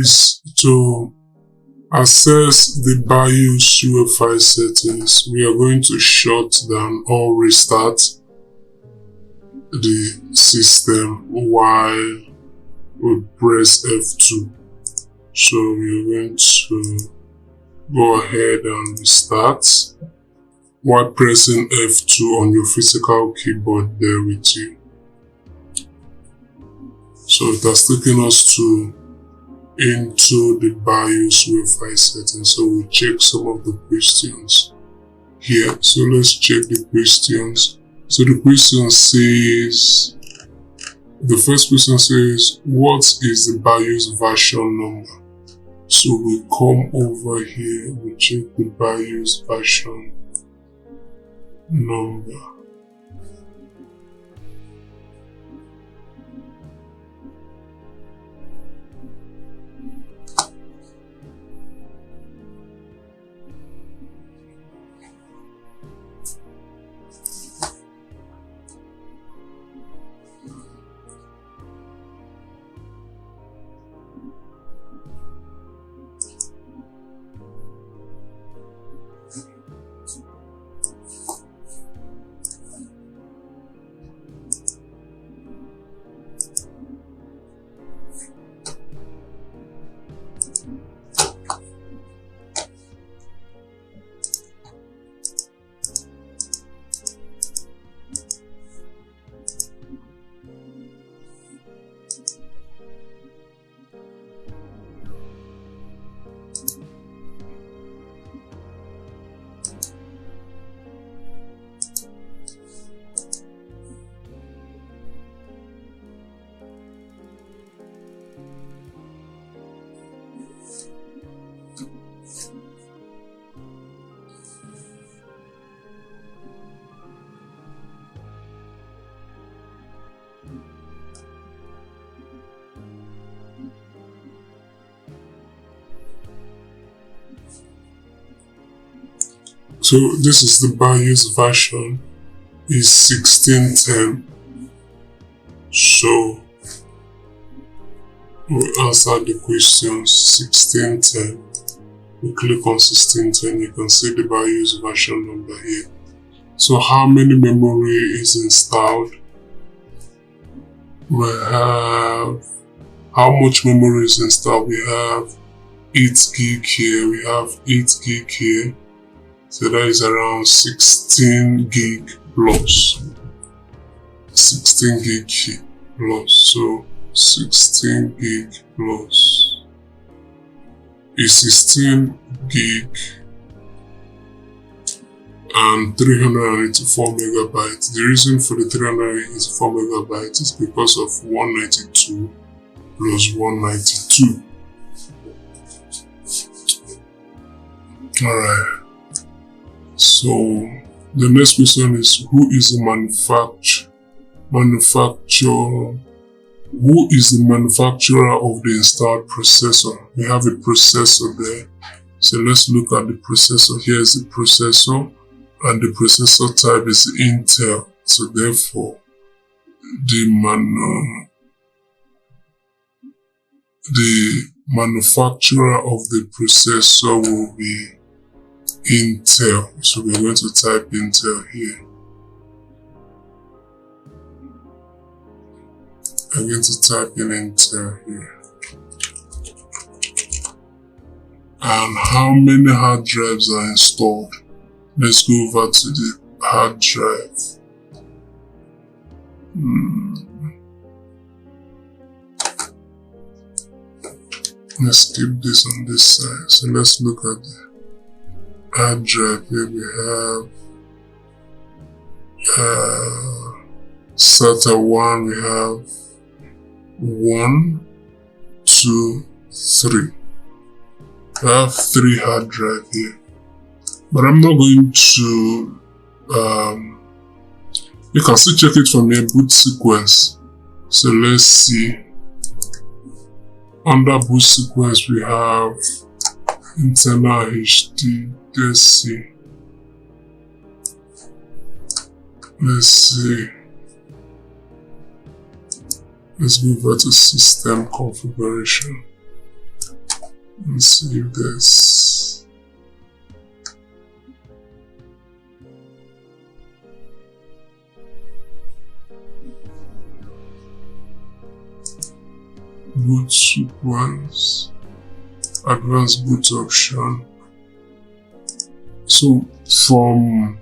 is to access the BIOSUEFI settings. We are going to shut down or restart the system while we press F2. So we are going to go ahead and restart while pressing F2 on your physical keyboard there with you. So it has taken us into the BIOSUEFI settings. So we'll check some of the questions here. So let's check the questions. So the question says, the first question says, what is the BIOS version number? So we come over here, we check the BIOS version number. So this is the BIOS version, is 1610. So we answer the questions 1610. We click on 1610, you can see the BIOS version number here. So how many memory is installed? We have, how much memory is installed? We have 8 gig here, we have 8 gig here. So that is around 16 gig plus. 16 gig plus. So 16 gig plus is 16 gig and 384 megabytes. The reason for the 384 megabytes is because of 192 plus 192. Alright. So the next question is, who is the manufacturer of the installed processor? We have a processor there. So let's look at the processor. Here is the processor, and the processor type is Intel. So therefore, the manufacturer of the processor will be Intel. So we're going to type Intel here. I'm going to type in Intel here. And how many hard drives are installed? Let's go over to the hard drive. Let's keep this on this side. So let's look at the hard drive. Here we have SATA 1, we have 1, 2, 3. I have 3 hard drive here, but I'm not going to, you can still check it from your boot sequence. So let's see, under boot sequence we have internal HD. Let's see. Let's move over to system configuration. Let's see if there's boot sequence, advanced boot option. So from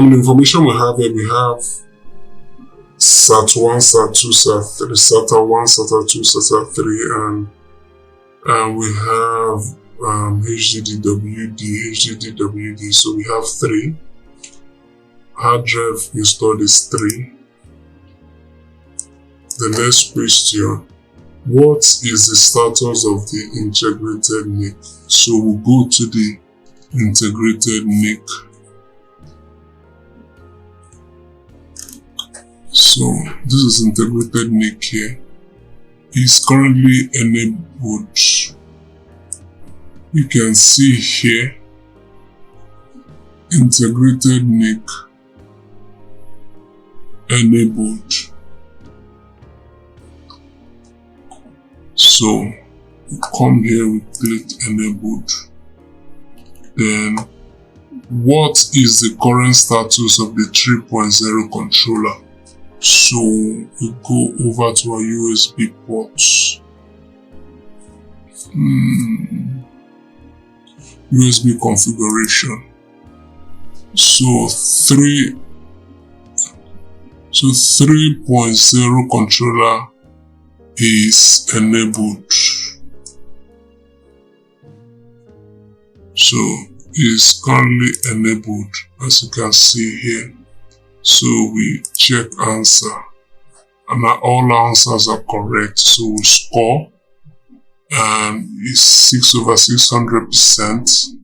the information we have here, we have SAT1, SAT2, SAT3, SATA1, SATA2, SATA3, and we have HDD-WD, HDD-WD. So we have 3. Hard drive installed is 3. The next question: what is the status of the integrated NIC? So we'll go to the integrated NIC. So this is integrated NIC here. It's currently enabled. You can see here, integrated NIC enabled. So we come here, we click enabled. Then what is the current status of the 3.0 controller? So we go over to our USB ports. USB configuration. So 3.0 controller is enabled. So it's currently enabled, as you can see here. So we check answer, and all answers are correct. So we score, and it's 6/600%.